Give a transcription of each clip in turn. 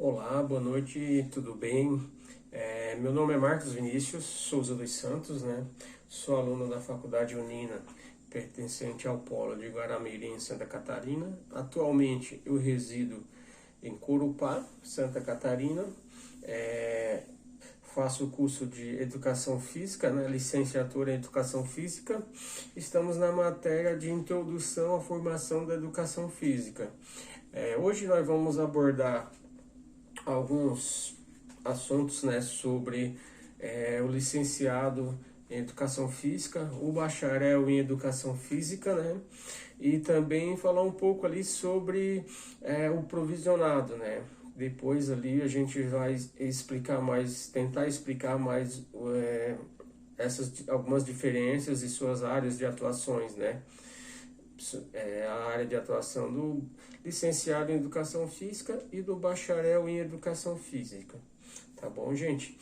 Olá, boa noite, tudo bem? Meu nome é Marcos Vinícius Souza dos Santos, né? Sou aluno da Faculdade Unina, pertencente ao Polo de Guaramirim, Santa Catarina. Atualmente eu resido em Corupá, Santa Catarina. É, Faço o curso de Educação Física, né? Licenciatura em Educação Física. Estamos na matéria de Introdução à Formação da Educação Física. Hoje nós vamos abordar alguns assuntos, né, sobre o licenciado em Educação Física, o bacharel em Educação Física, né, e também falar um pouco ali sobre o provisionado, né. Depois ali a gente vai explicar mais, tentar explicar mais essas algumas diferenças e suas áreas de atuações, né. A área de atuação do licenciado em Educação Física e do bacharel em Educação Física. Tá bom, gente?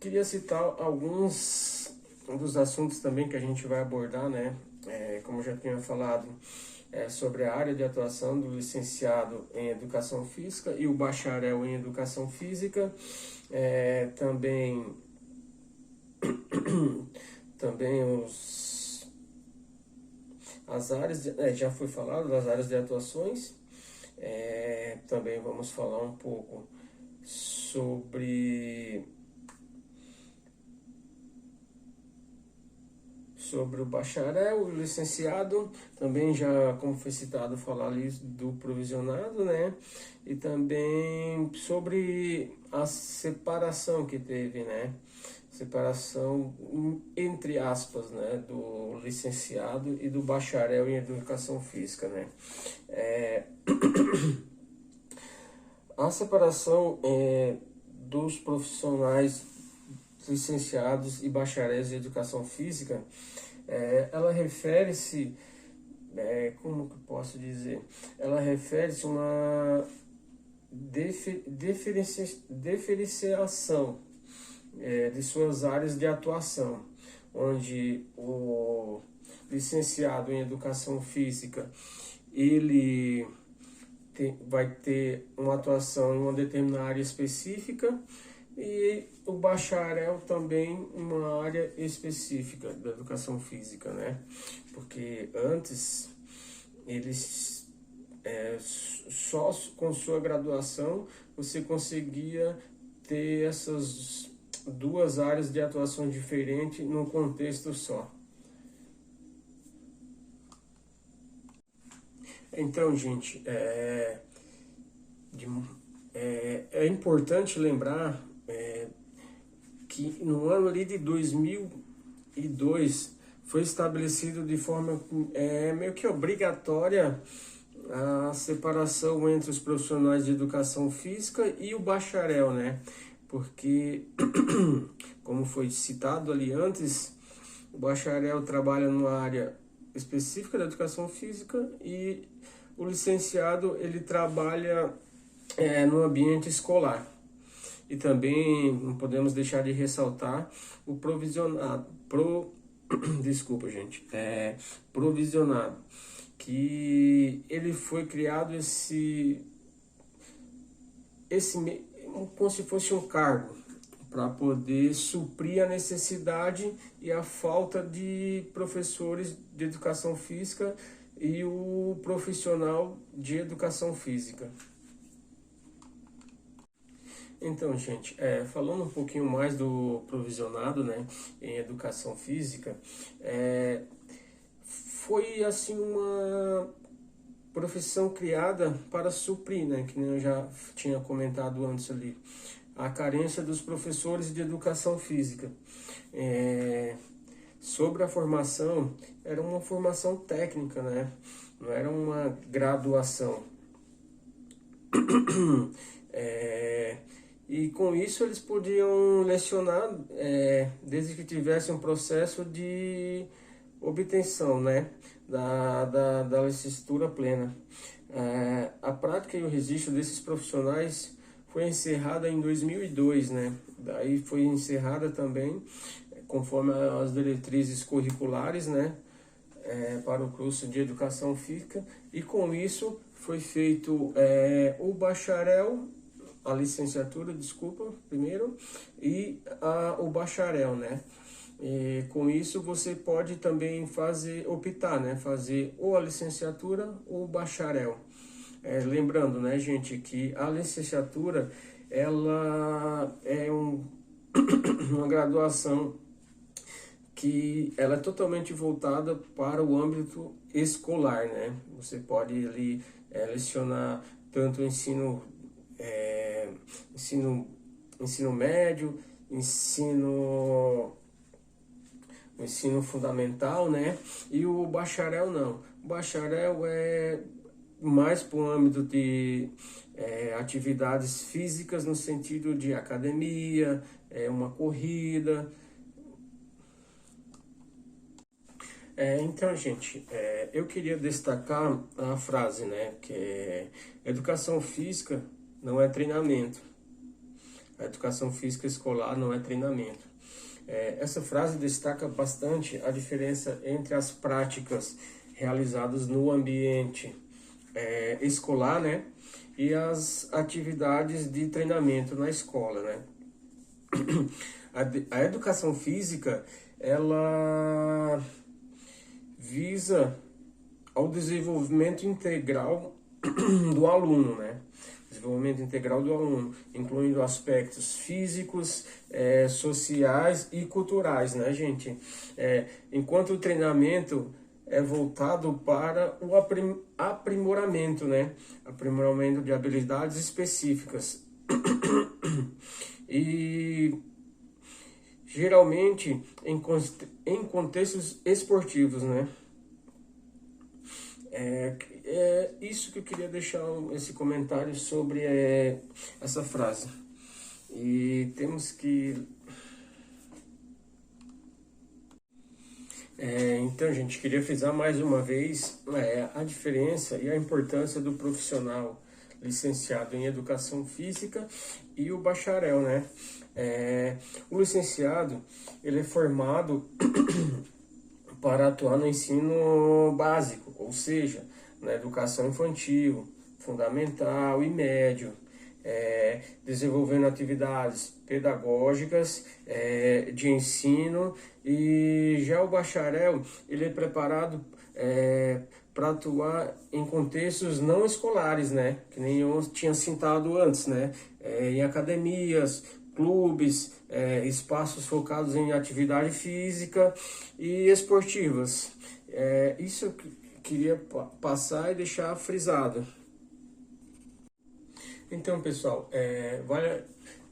Queria citar alguns dos assuntos também que a gente vai abordar, né? Como eu já tinha falado, sobre a área de atuação do licenciado em Educação Física e o bacharel em Educação Física. Também as áreas, já foi falado das áreas de atuações. Também vamos falar um pouco sobre o bacharel, o licenciado, também já, como foi citado, falar ali do provisionado, né? E também sobre a separação que teve, né? Separação, entre aspas, né? Do licenciado e do bacharel em Educação Física, né? A separação dos profissionais licenciados e bacharéis em Educação Física, ela refere-se, como que eu posso dizer? Ela refere-se a uma diferenciação de suas áreas de atuação, onde o licenciado em Educação Física, ele vai ter uma atuação em uma determinada área específica, e o bacharel também uma área específica da educação física, né? Porque antes eles só com sua graduação você conseguia ter essas duas áreas de atuação diferentes num contexto só. Então, gente, é importante lembrar que no ano ali de 2002 foi estabelecido de forma meio que obrigatória a separação entre os profissionais de educação física e o bacharel, né? Porque, como foi citado ali antes, o bacharel trabalha numa área específica da educação física e o licenciado ele trabalha no ambiente escolar. E também não podemos deixar de ressaltar o provisionado, desculpa, gente, provisionado, que ele foi criado como se fosse um cargo para poder suprir a necessidade e a falta de professores de educação física e o profissional de educação física. Então, gente, falando um pouquinho mais do provisionado, né, em educação física, foi assim uma profissão criada para suprir, né, que nem eu já tinha comentado antes ali, a carência dos professores de educação física. Sobre a formação, era uma formação técnica, né, não era uma graduação. E com isso eles podiam lecionar desde que tivesse um processo de obtenção, né, da licenciatura plena. A prática e o registro desses profissionais foi encerrada em 2002, né? Daí foi encerrada também, conforme as diretrizes curriculares, né, para o curso de Educação Física, e com isso foi feito o bacharel, a licenciatura, desculpa, primeiro, e o bacharel, né? E com isso você pode também optar, né? Fazer ou a licenciatura ou o bacharel. Lembrando, né, gente, que a licenciatura, ela é uma graduação que ela é totalmente voltada para o âmbito escolar, né? Você pode ali lecionar tanto ensino médio, ensino fundamental, né? E o bacharel não. O bacharel é mais para o âmbito de atividades físicas no sentido de academia, uma corrida. Então, gente, eu queria destacar a frase, né, que é: educação física não é treinamento. A educação física escolar não é treinamento. Essa frase destaca bastante a diferença entre as práticas realizadas no ambiente escolar, né, e as atividades de treinamento na escola, né. A educação física, ela visa ao desenvolvimento integral do aluno, né? Desenvolvimento integral do aluno, incluindo aspectos físicos, sociais e culturais, né, gente? Enquanto o treinamento é voltado para o aprimoramento, né? Aprimoramento de habilidades específicas. E geralmente em contextos esportivos, né? É isso que eu queria deixar esse comentário sobre essa frase. E temos que... então, gente, queria frisar mais uma vez a diferença e a importância do profissional licenciado em Educação Física e o bacharel, né? O licenciado, ele é formado para atuar no ensino básico, ou seja, na educação infantil, fundamental e médio, desenvolvendo atividades pedagógicas de ensino. E já o bacharel, ele é preparado para atuar em contextos não escolares, né? Que nem eu tinha citado antes, né? Em academias, clubes, espaços focados em atividade física e esportivas. Isso eu queria passar e deixar frisado. Então, pessoal,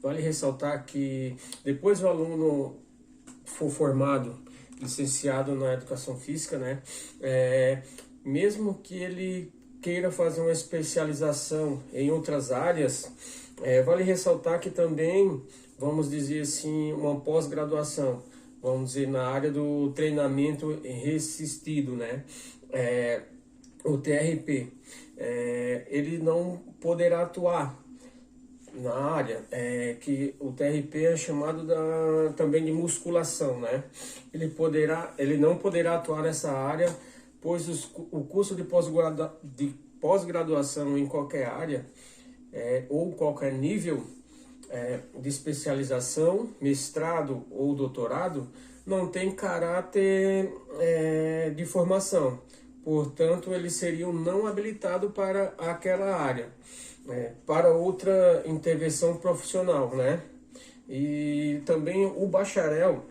vale ressaltar que depois o aluno for formado, licenciado na Educação Física, né, mesmo que ele queira fazer uma especialização em outras áreas, vale ressaltar que também, vamos dizer assim, uma pós-graduação, vamos dizer, na área do treinamento resistido, né, o TRP, ele não poderá atuar na área, que o TRP é chamado também de musculação, né? Ele não poderá atuar nessa área, pois o curso de pós-graduação em qualquer área, ou qualquer nível de especialização, mestrado ou doutorado, não tem caráter de formação. Portanto, ele seria não habilitado para aquela área, para outra intervenção profissional, né? E também o bacharel,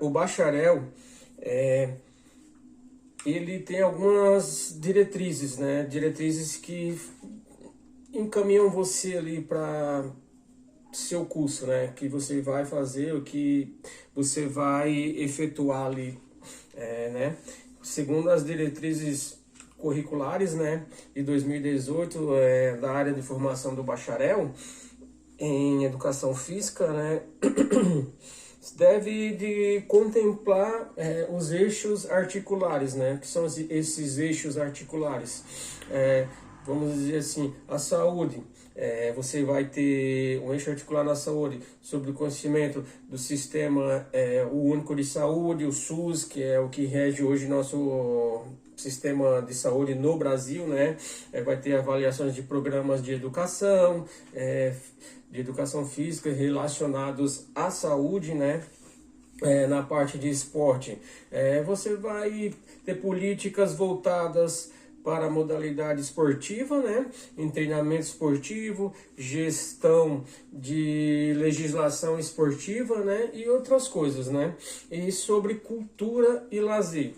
o bacharel, ele tem algumas diretrizes, né? Diretrizes que encaminham você ali para seu curso, né? Que você vai fazer, o que você vai efetuar ali, né? Segundo as diretrizes curriculares, né, de 2018, da área de formação do bacharel em Educação Física, né, deve de contemplar os eixos articulares, né, que são esses eixos articulares. Vamos dizer assim, a saúde. Você vai ter um eixo articular na saúde sobre o conhecimento do sistema o único de saúde, o SUS, que é o que rege hoje nosso sistema de saúde no Brasil, né? Vai ter avaliações de programas de educação física relacionados à saúde, né? Na parte de esporte, você vai ter políticas voltadas para a modalidade esportiva, né? Em treinamento esportivo, gestão de legislação esportiva, né? E outras coisas, né? E sobre cultura e lazer.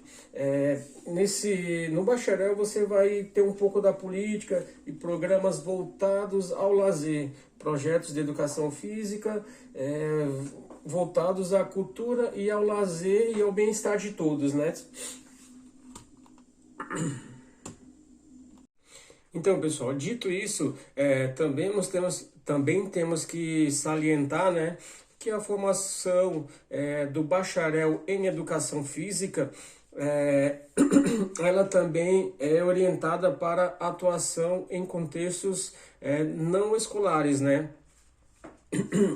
No bacharel você vai ter um pouco da política e programas voltados ao lazer, projetos de educação física, voltados à cultura e ao lazer e ao bem-estar de todos, né? Então, pessoal, dito isso, também temos que salientar, né, que a formação do bacharel em educação física, ela também é orientada para atuação em contextos não escolares, né?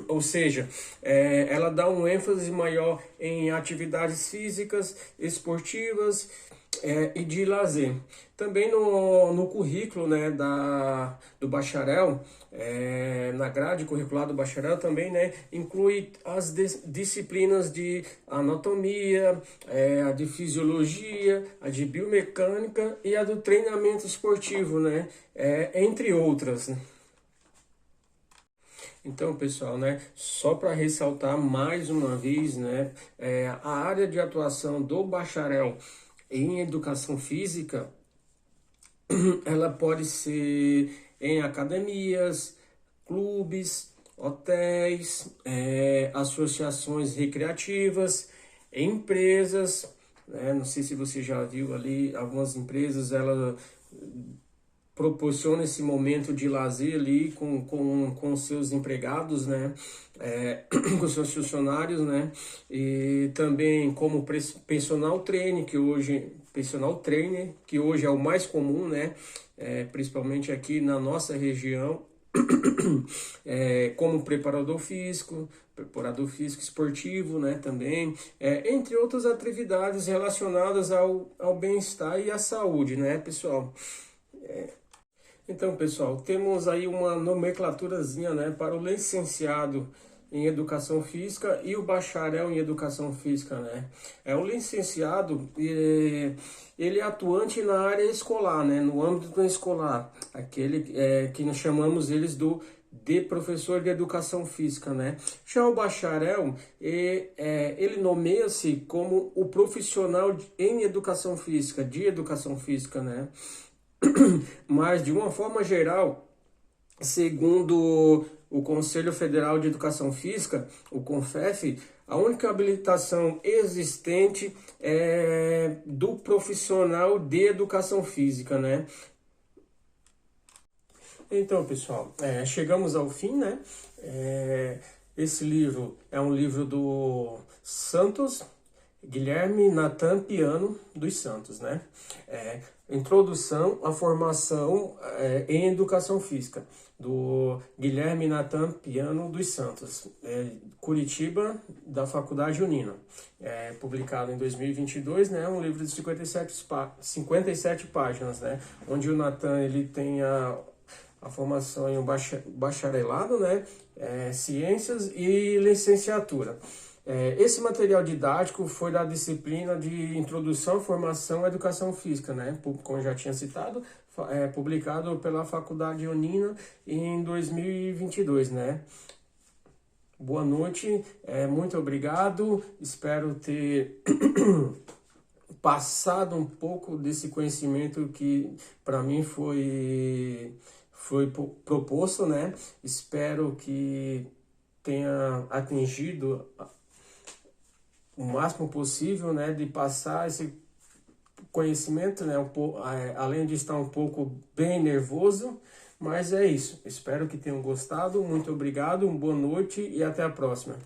Ou seja, ela dá um ênfase maior em atividades físicas, esportivas e de lazer. Também no currículo, né, do bacharel, na grade curricular do bacharel também, né, inclui as disciplinas de anatomia, a de fisiologia, a de biomecânica e a do treinamento esportivo, né, entre outras, né? Então, pessoal, né, só para ressaltar mais uma vez, né, a área de atuação do bacharel em educação física, ela pode ser em academias, clubes, hotéis, associações recreativas, empresas, né, não sei se você já viu ali, algumas empresas, ela proporciona esse momento de lazer ali com seus empregados, né? Com seus funcionários, né? E também como personal trainer, que hoje é o mais comum, né? Principalmente aqui na nossa região, como preparador físico esportivo, né? Também, entre outras atividades relacionadas ao bem-estar e à saúde, né, pessoal? Então, pessoal, temos aí uma nomenclaturazinha, né, para o licenciado em Educação Física e o bacharel em Educação Física, né? O licenciado, ele é atuante na área escolar, né, no âmbito escolar, aquele que nós chamamos eles de professor de Educação Física, né? Já o bacharel, ele nomeia-se como o profissional em Educação Física, de Educação Física, né? Mas, de uma forma geral, segundo o Conselho Federal de Educação Física, o CONFEF, a única habilitação existente é do profissional de Educação Física, né? Então, pessoal, chegamos ao fim, né? Esse livro é um livro do Santos, Guilherme Nathan Piano dos Santos, né? Introdução à formação em Educação Física, do Guilherme Nathan Piano dos Santos, Curitiba, da Faculdade Unina. Publicado em 2022, né? Um livro de 57 páginas, né? Onde o Nathan, ele tem a formação em um bacharelado, né? Ciências e licenciatura. Esse material didático foi da disciplina de Introdução à Formação à Educação Física, né? Como eu já tinha citado, publicado pela Faculdade Unina em 2022, né? Boa noite, muito obrigado, espero ter passado um pouco desse conhecimento que para mim foi proposto, né? Espero que tenha atingido o máximo possível, né, de passar esse conhecimento, né, além de estar um pouco bem nervoso, mas é isso. Espero que tenham gostado. Muito obrigado, uma boa noite e até a próxima.